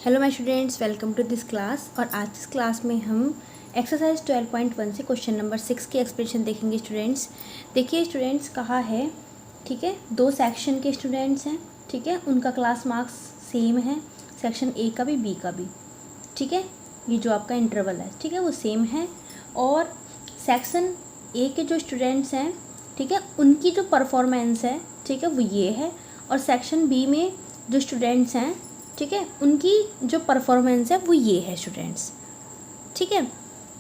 Hello my students, welcome to this class. और आज इस क्लास में हम एक्सरसाइज 12.1 से क्वेश्चन नंबर 6 की एक्सप्लेनेशन देखेंगे। स्टूडेंट्स देखिए, स्टूडेंट्स कहा है, ठीक है, दो सेक्शन के स्टूडेंट्स हैं, ठीक है, उनका क्लास मार्क्स सेम है, सेक्शन ए का भी बी का भी, ठीक है, ये जो आपका इंटरवल है, ठीक है, वो सेम है। और सेक्शन ए के जो स्टूडेंट्स हैं, ठीक है, उनकी जो परफॉर्मेंस है, ठीक है, वो ये है। और सेक्शन बी में जो स्टूडेंट्स हैं, ठीक है, उनकी जो परफॉर्मेंस है वो ये है स्टूडेंट्स, ठीक है।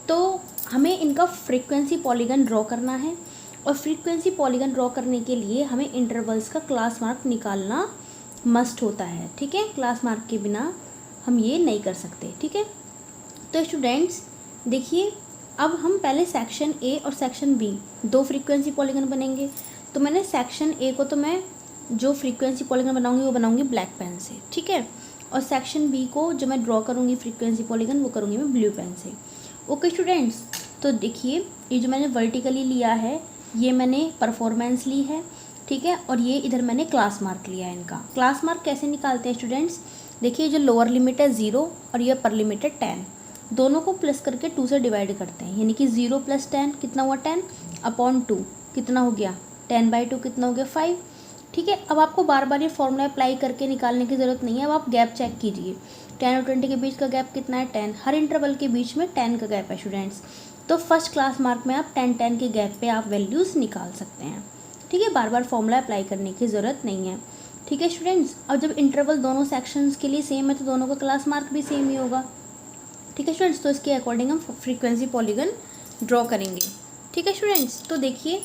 तो हमें इनका फ्रीक्वेंसी पॉलीगन ड्रॉ करना है, और फ्रीक्वेंसी पॉलीगन ड्रॉ करने के लिए हमें इंटरवल्स का क्लास मार्क निकालना मस्ट होता है, ठीक है। क्लास मार्क के बिना हम ये नहीं कर सकते, ठीक है। तो स्टूडेंट्स देखिए, अब हम पहले सेक्शन ए और सेक्शन बी दो फ्रीक्वेंसी पॉलीगन बनेंगे। तो मैंने सेक्शन ए को, तो मैं जो फ्रीक्वेंसी पॉलीगन बनाऊंगी वो बनाऊंगी ब्लैक पेन से, ठीक है। और सेक्शन बी को जो मैं ड्रॉ करूंगी फ्रीक्वेंसी पॉलीगन, वो करूंगी मैं ब्लू पेन से। ओके स्टूडेंट्स, तो देखिए, ये जो मैंने वर्टिकली लिया है ये मैंने परफॉर्मेंस ली है, ठीक है। और ये इधर मैंने क्लास मार्क लिया है। इनका क्लास मार्क कैसे निकालते हैं स्टूडेंट्स? देखिए, जो लोअर लिमिट है 0 और ये अपर लिमिट है 10, दोनों को प्लस करके 2 से डिवाइड करते हैं, यानी कि 0 + 10 कितना हुआ 10 अपॉन 2 कितना हो गया 10/2 कितना हो गया 5, ठीक है। अब आपको बार बार ये फॉर्मूला अप्लाई करके निकालने की ज़रूरत नहीं है। अब आप गैप चेक कीजिए, 10 और 20 के बीच का गैप कितना है 10, हर इंटरवल के बीच में 10 का गैप है स्टूडेंट्स। तो फर्स्ट क्लास मार्क में आप 10 के गैप पे आप वैल्यूज़ निकाल सकते हैं, ठीक है। बार बार फॉर्मूला अप्लाई करने की ज़रूरत नहीं है, ठीक है स्टूडेंट्स। अब जब इंटरवल दोनों सेक्शंस के लिए सेम है तो दोनों का क्लास मार्क भी सेम ही होगा, ठीक है स्टूडेंट्स। तो इसके अकॉर्डिंग हम फ्रीक्वेंसी पॉलीगन ड्रॉ करेंगे, ठीक है स्टूडेंट्स। तो देखिए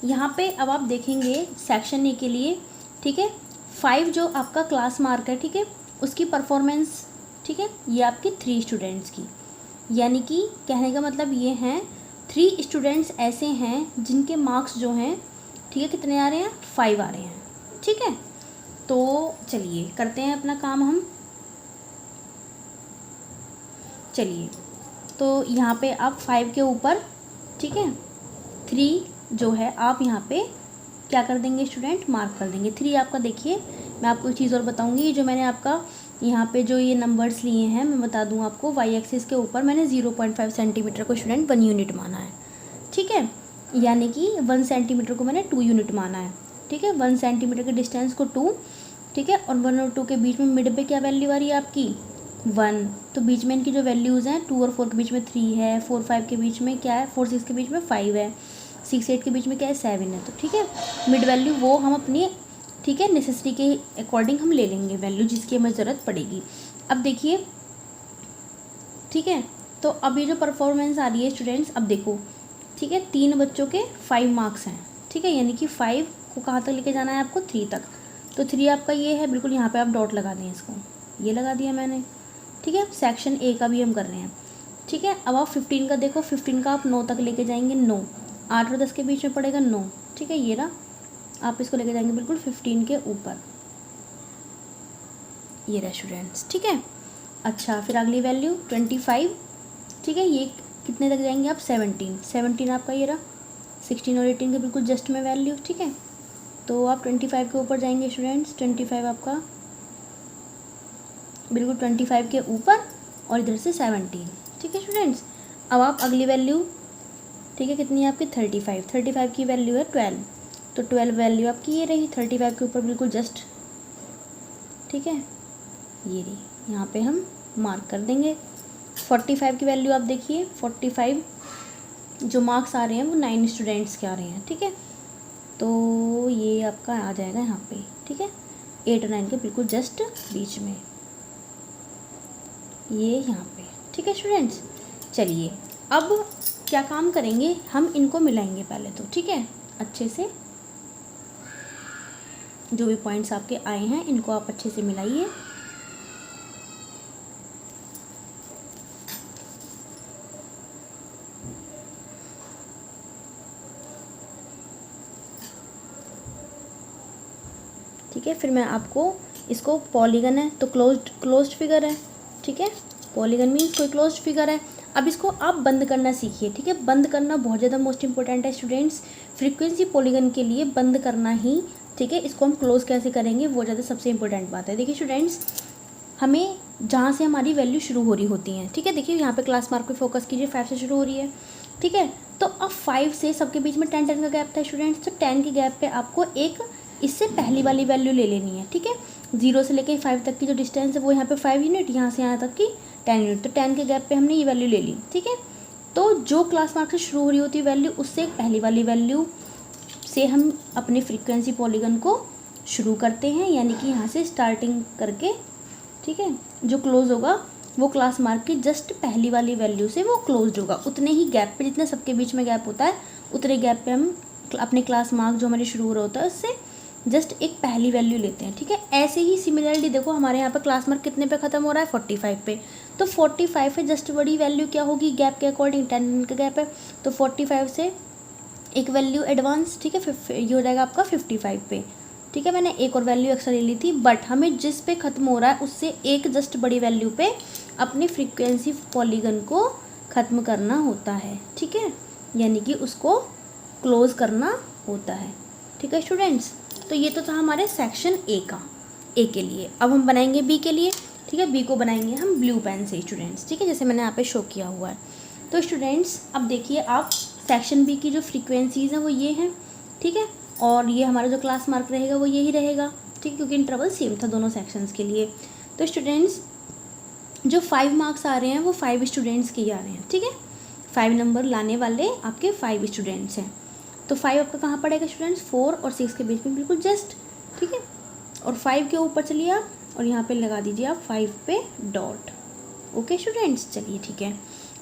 यहाँ पे अब आप देखेंगे सेक्शन ए के लिए, ठीक है, 5 जो आपका क्लास मार्क है, ठीक है, उसकी परफॉर्मेंस, ठीक है, ये आपके 3 स्टूडेंट्स की, यानी कि कहने का मतलब ये हैं 3 स्टूडेंट्स ऐसे हैं जिनके मार्क्स जो हैं, ठीक है, कितने आ रहे हैं 5 आ रहे हैं, ठीक है। तो चलिए करते हैं अपना काम हम। चलिए, तो यहाँ पे आप 5 के ऊपर, ठीक है, 3 जो है आप यहाँ पे क्या कर देंगे स्टूडेंट, मार्क कर देंगे 3 आपका। देखिए, मैं आपको एक चीज़ और बताऊँगी, ये जो मैंने आपका यहाँ पे जो ये नंबर्स लिए हैं, मैं बता दूँ आपको, वाई एक्सिस के ऊपर मैंने 0.5 सेंटीमीटर को स्टूडेंट 1 यूनिट माना है, ठीक है, यानी कि 1 सेंटीमीटर को मैंने 2 यूनिट माना है, ठीक है। 1 सेंटीमीटर के डिस्टेंस को 2, ठीक है, और 1 और 2 के बीच में मिड पे क्या वैल्यू आ रही है आपकी 1। तो बीच में इनकी जो वैल्यूज़ हैं 2 और 4 के बीच में 3 है, 4 5 के बीच में क्या है 4 6 के बीच में 5 है, 6 8 के बीच में क्या है 7 है। तो ठीक है, मिड वैल्यू वो हम अपनी, ठीक है, नेसेसिटी के अकॉर्डिंग हम ले लेंगे वैल्यू जिसकी हमें ज़रूरत पड़ेगी। अब देखिए, ठीक है, तो अब ये जो परफॉर्मेंस आ रही है स्टूडेंट्स, अब देखो, ठीक है, 3 बच्चों के 5 मार्क्स हैं, ठीक है, यानी कि 5 को कहाँ तक लेके जाना है आपको 3 तक। तो 3 आपका ये है, बिल्कुल यहाँ पे आप डॉट लगा दें, इसको ये लगा दिया मैंने, ठीक है। सेक्शन ए का भी हम कर रहे हैं, ठीक है। अब आप 15 का देखो, 15 का आप 9 तक लेके जाएंगे, 9 8 और 10 के बीच में पड़ेगा 9, ठीक है, ये रहा, आप इसको लेके जाएंगे बिल्कुल 15 के ऊपर, ये रहा स्टूडेंट्स, ठीक है। अच्छा, फिर अगली वैल्यू 25, ठीक है, ये कितने तक जाएंगे आप 17 आपका ये रहा, 16 और 18 के बिल्कुल जस्ट में वैल्यू, ठीक है। तो आप 25 के ऊपर जाएंगे स्टूडेंट्स, 25 आपका बिल्कुल 25 के ऊपर, और इधर से 17, ठीक है स्टूडेंट्स। अब आप अगली वैल्यू, ठीक है, कितनी है आपकी 35 की वैल्यू है 12, तो 12 वैल्यू आपकी ये रही 35 के ऊपर बिल्कुल जस्ट, ठीक है, ये रही, यहाँ पे हम मार्क कर देंगे। 45 की वैल्यू आप देखिए, 45 जो मार्क्स आ रहे हैं वो 9 स्टूडेंट्स के आ रहे हैं, ठीक है। तो ये आपका आ जाएगा यहाँ पे, ठीक है, 8 और 9 के बिल्कुल जस्ट बीच में, ये यहाँ पे, ठीक है स्टूडेंट्स। चलिए, अब क्या काम करेंगे, हम इनको मिलाएंगे पहले तो, ठीक है, अच्छे से जो भी पॉइंट्स आपके आए हैं इनको आप अच्छे से मिलाइए। ठीक है, फिर मैं आपको, इसको पॉलीगन है तो क्लोज्ड फिगर है, ठीक है, पॉलीगन मीन्स कोई क्लोज्ड फिगर है। अब इसको आप बंद करना सीखिए, ठीक है, बंद करना बहुत ज़्यादा मोस्ट इंपॉर्टेंट है स्टूडेंट्स, फ्रीक्वेंसी पॉलीगन के लिए बंद करना ही, ठीक है। इसको हम क्लोज कैसे करेंगे वो ज़्यादा सबसे इंपॉर्टेंट बात है। देखिए स्टूडेंट्स, हमें जहाँ से हमारी वैल्यू शुरू हो रही होती हैं। ठीक है, देखिए यहाँ पे क्लास मार्क पे फोकस कीजिए, 5 से शुरू हो रही है। ठीक है, तो अब 5 से सबके बीच में 10 का गैप था स्टूडेंट्स, तो 10 के गैप पे आपको एक इससे पहली वाली वैल्यू ले लेनी है। ठीक है, 0 से लेकर 5 तक की जो डिस्टेंस है वो यहाँ पे 5 यूनिट, यहाँ से यहाँ तक की 10 यूनिट, तो 10 के गैप पे हमने ये वैल्यू ले ली। ठीक है, तो जो क्लास मार्क से शुरू हो रही होती है वैल्यू, उससे पहली वाली वैल्यू से हम अपने फ्रीक्वेंसी पॉलीगन को शुरू करते हैं, यानी कि यहाँ से स्टार्टिंग करके, ठीक है, जो क्लोज होगा वो क्लास मार्क की जस्ट पहली वाली वैल्यू से वो क्लोज्ड होगा। उतने ही गैप पे, जितने सबके बीच में गैप होता है उतने गैप पे हम अपने क्लास मार्क जो हमारे शुरू हो रहा होता है उससे जस्ट एक पहली वैल्यू लेते हैं। ठीक है, ऐसे ही सिमिलरली देखो हमारे यहाँ पर क्लास मार्क कितने पे ख़त्म हो रहा है, 45 पे, तो 45 है जस्ट बड़ी वैल्यू क्या होगी, गैप के अकॉर्डिंग 10 का गैप है, तो 45 से एक वैल्यू एडवांस, ठीक है, ये हो जाएगा आपका 55 पे। ठीक है, मैंने एक और वैल्यू एक्स्ट्रा ले ली थी, बट हमें जिस पे ख़त्म हो रहा है उससे एक जस्ट बड़ी वैल्यू पे अपने फ्रीक्वेंसी पॉलीगन को ख़त्म करना होता है। ठीक है, यानी कि उसको क्लोज करना होता है। ठीक है स्टूडेंट्स, तो ये तो था हमारे सेक्शन ए का, ए के लिए। अब हम बनाएंगे बी के लिए। ठीक है, बी को बनाएंगे हम ब्लू पेन से स्टूडेंट्स। ठीक है, जैसे मैंने यहाँ पे शो किया हुआ है। तो स्टूडेंट्स अब देखिए आप, सेक्शन बी की जो फ्रीक्वेंसीज़ हैं वो ये हैं। ठीक है, और ये हमारा जो क्लास मार्क रहेगा वो यही रहेगा। ठीक है, क्योंकि इंटरवल सेम था दोनों सेक्शंस के लिए। तो स्टूडेंट्स जो 5 मार्क्स आ रहे हैं वो 5 स्टूडेंट्स के ही आ रहे हैं। ठीक है, 5 नंबर लाने वाले आपके 5 स्टूडेंट्स हैं। तो 5 आपका कहाँ पड़ेगा स्टूडेंट्स, 4 और 6 के बीच में बिल्कुल जस्ट। ठीक है, और 5 के ऊपर चलिए आप और यहाँ पे लगा दीजिए आप 5 पे डॉट। ओके स्टूडेंट्स, चलिए ठीक है।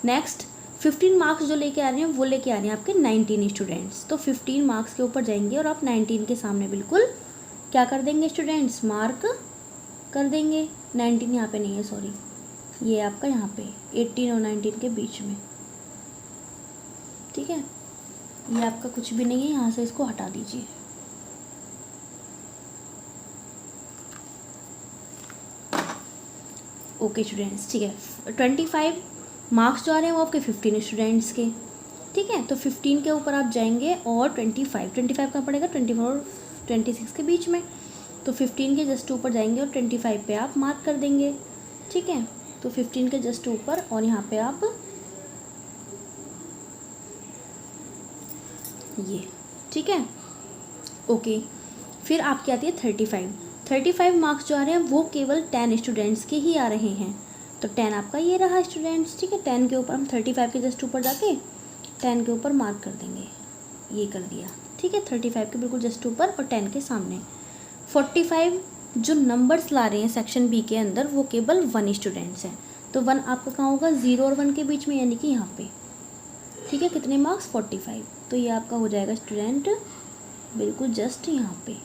नेक्स्ट 15 मार्क्स जो लेके आ रहे हैं वो लेके आ रहे हैं आपके 19 स्टूडेंट्स। तो 15 मार्क्स के ऊपर जाएंगे और आप 19 के सामने बिल्कुल क्या कर देंगे स्टूडेंट्स, मार्क कर देंगे। 19 यहाँ पे नहीं है, सॉरी, ये आपका यहाँ पे 18 और 19 के बीच में। ठीक है, ये आपका कुछ भी नहीं है, यहाँ से इसको हटा दीजिए। ओके स्टूडेंट्स, ठीक है, 25 मार्क्स जो आ रहे हैं वो आपके 15 स्टूडेंट्स के। ठीक है, तो 15 के ऊपर आप जाएंगे और 25 का पड़ेगा 24 और 26 के बीच में। तो 15 के जस्ट ऊपर जाएंगे और 25 पे आप मार्क कर देंगे। ठीक है, तो 15 के जस्ट ऊपर और यहाँ पे आप ये। ठीक है, ओके, फिर आपकी आती है 35 मार्क्स जो आ रहे हैं वो केवल 10 स्टूडेंट्स के ही आ रहे हैं। तो 10 आपका ये रहा स्टूडेंट्स। ठीक है, 10 के ऊपर हम 35 के जस्ट ऊपर जाके 10 के ऊपर मार्क कर देंगे, ये कर दिया। ठीक है, 35 के बिल्कुल जस्ट ऊपर और 10 के सामने। 45 जो नंबर्स ला रहे हैं सेक्शन बी के अंदर वो केवल 1 स्टूडेंट्स हैं। तो 1 आपका कहाँ होगा, 0 और 1 के बीच में, यानी कि यहाँ पे। ठीक है, कितने मार्क्स, 45, तो ये आपका हो जाएगा स्टूडेंट बिल्कुल जस्ट यहाँ पे।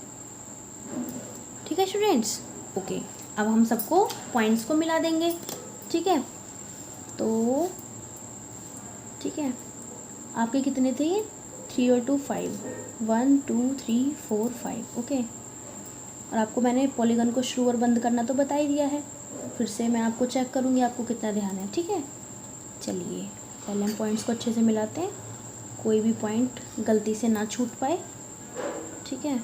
ठीक है स्टूडेंट्स, ओके, अब हम सबको पॉइंट्स को मिला देंगे। ठीक है, तो ठीक है, आपके कितने थे ये, 3 और 2 5, 1 2 3 4 5। ओके, और आपको मैंने पॉलीगन को शुरू और बंद करना तो बता ही दिया है, फिर से मैं आपको चेक करूँगी आपको कितना ध्यान है। ठीक है, चलिए पहले हम पॉइंट्स को अच्छे से मिलाते हैं, कोई भी पॉइंट गलती से ना छूट पाए। ठीक है,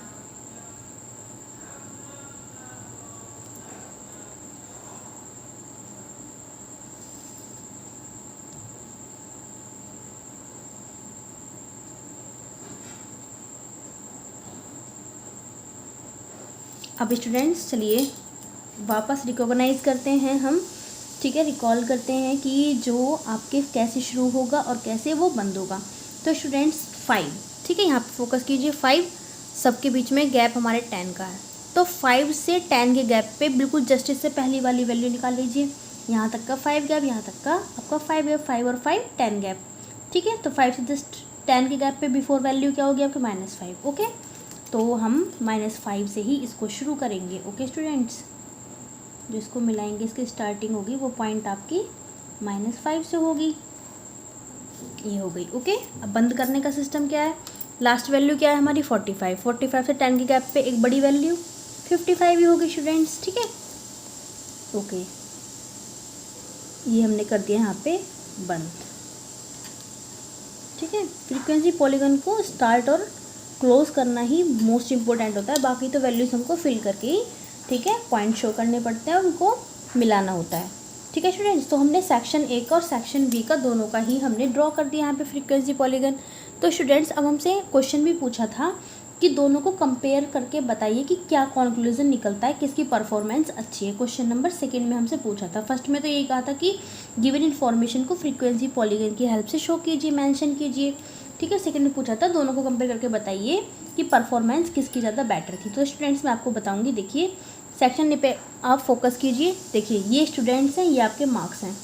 अब स्टूडेंट्स चलिए वापस रिकॉग्नाइज करते हैं हम। ठीक है, रिकॉल करते हैं कि जो आपके कैसे शुरू होगा और कैसे वो बंद होगा। तो स्टूडेंट्स 5, ठीक है, यहाँ पे फोकस कीजिए, 5 सबके बीच में गैप हमारे 10 का है। तो 5 से 10 के गैप पे बिल्कुल जस्ट इससे पहली वाली वैल्यू निकाल लीजिए। यहाँ तक का 5 गैप, यहाँ तक का आपका 5 गैप, 5 और 5 10 गैप। ठीक है, तो 5 से जस्ट 10 के गैप पे बिफोर वैल्यू क्या होगी आपके, -5। ओके, तो हम -5 से ही इसको शुरू करेंगे। ओके स्टूडेंट्स, जो इसको मिलाएंगे इसकी स्टार्टिंग होगी वो पॉइंट आपकी -5 से होगी, ये हो गई। ओके, अब बंद करने का सिस्टम क्या है, लास्ट वैल्यू क्या है हमारी 45 से 10 के गैप पे एक बड़ी वैल्यू 55 ही होगी स्टूडेंट्स। ठीक है, ओके, ये हमने कर दिया यहाँ पे बंद। ठीक है, फ्रीक्वेंसी पॉलीगन को स्टार्ट और क्लोज करना ही मोस्ट इम्पोर्टेंट होता है, बाकी तो वैल्यूज हमको फिल करके ही, ठीक है, पॉइंट शो करने पड़ते हैं, उनको मिलाना होता है। ठीक है स्टूडेंट्स, तो हमने सेक्शन ए का और सेक्शन बी का दोनों का ही हमने ड्रॉ कर दिया यहाँ पे फ्रीक्वेंसी पॉलीगन। तो स्टूडेंट्स अब हमसे क्वेश्चन भी पूछा था कि दोनों को कंपेयर करके बताइए कि क्या कंक्लूजन निकलता है, किसकी परफॉर्मेंस अच्छी है। क्वेश्चन नंबर 2 में हमसे पूछा था। फर्स्ट में तो यही कहा था कि गिवन इन्फॉर्मेशन को फ्रीक्वेंसी पॉलीगन की हेल्प से शो कीजिए, मेंशन कीजिए। ठीक है, सेकंड में पूछा था दोनों को कंपेयर करके बताइए कि परफॉर्मेंस किसकी ज़्यादा बेटर थी। तो स्टूडेंट्स मैं आपको बताऊँगी, देखिए सेक्शन ए पे आप फोकस कीजिए। देखिए ये स्टूडेंट्स हैं, ये आपके मार्क्स हैं।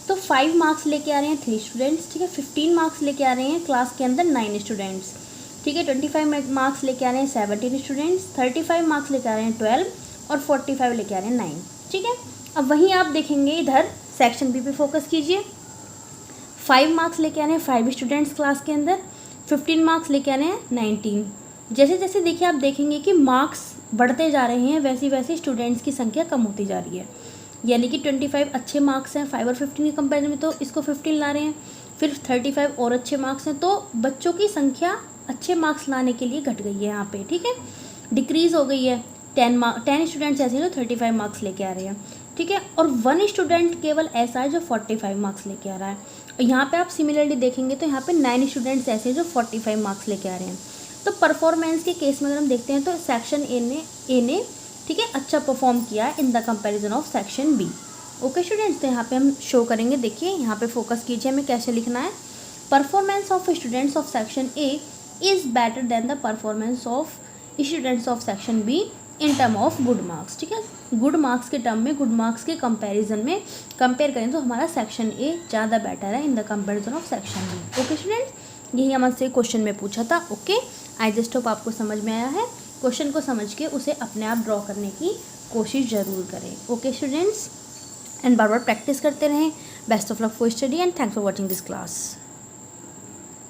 तो 5 मार्क्स लेके आ रहे हैं 3 स्टूडेंट्स। ठीक है, 15 मार्क्स लेके आ रहे हैं क्लास के अंदर 9 स्टूडेंट्स। ठीक है, 25 मार्क्स लेके आ रहे हैं 17 स्टूडेंट्स, 35 मार्क्स लेके आ रहे हैं 12 और 45 लेके आ रहे हैं 9। ठीक है, अब वहीं आप देखेंगे इधर सेक्शन बी पे फोकस कीजिए। 5 मार्क्स लेके आ रहे हैं 5 स्टूडेंट्स क्लास के अंदर, 15 मार्क्स लेके आ रहे हैं 19। जैसे जैसे देखिए आप देखेंगे कि मार्क्स बढ़ते जा रहे हैं, वैसे वैसे स्टूडेंट्स की संख्या कम होती जा रही है। यानी कि 25 अच्छे मार्क्स हैं 5 और 15 के कंपेरिजन में, तो इसको 15 ला रहे हैं। फिर 35 और अच्छे मार्क्स हैं, तो बच्चों की संख्या अच्छे मार्क्स लाने के लिए घट गई है यहाँ पे। ठीक है, डिक्रीज़ हो गई है। 10 स्टूडेंट्स ऐसे हैं जो 35 मार्क्स लेके आ रहे हैं। ठीक है, और 1 स्टूडेंट केवल ऐसा है जो 45 मार्क्स लेके आ रहा है। और यहाँ पे आप सिमिलरली देखेंगे तो यहाँ पे 9 स्टूडेंट्स ऐसे हैं जो 45 मार्क्स लेके आ रहे हैं। तो परफॉर्मेंस के केस में अगर हम देखते हैं तो सेक्शन ए ने ठीक है अच्छा परफॉर्म किया है in the comparison of section B. Okay students, तो यहाँ पे हम शो करेंगे। देखिए यहाँ पे फोकस कीजिए, हमें कैसे लिखना है। Performance of students of section A is better than the performance of students of section B in term of good marks. ठीक है, गुड मार्क्स के टर्म में, गुड मार्क्स के कंपैरिजन में कंपेयर करें तो हमारा सेक्शन ए ज़्यादा बेटर है in the comparison of section B. Okay students, यही हमसे क्वेश्चन में पूछा था। ओके, आई जस्ट होप आपको समझ में आया है। क्वेश्चन को समझ के उसे अपने आप ड्रॉ करने की कोशिश ज़रूर करें। Okay students, and bar bar practice करते रहें। Best of luck for study and thanks for watching this class.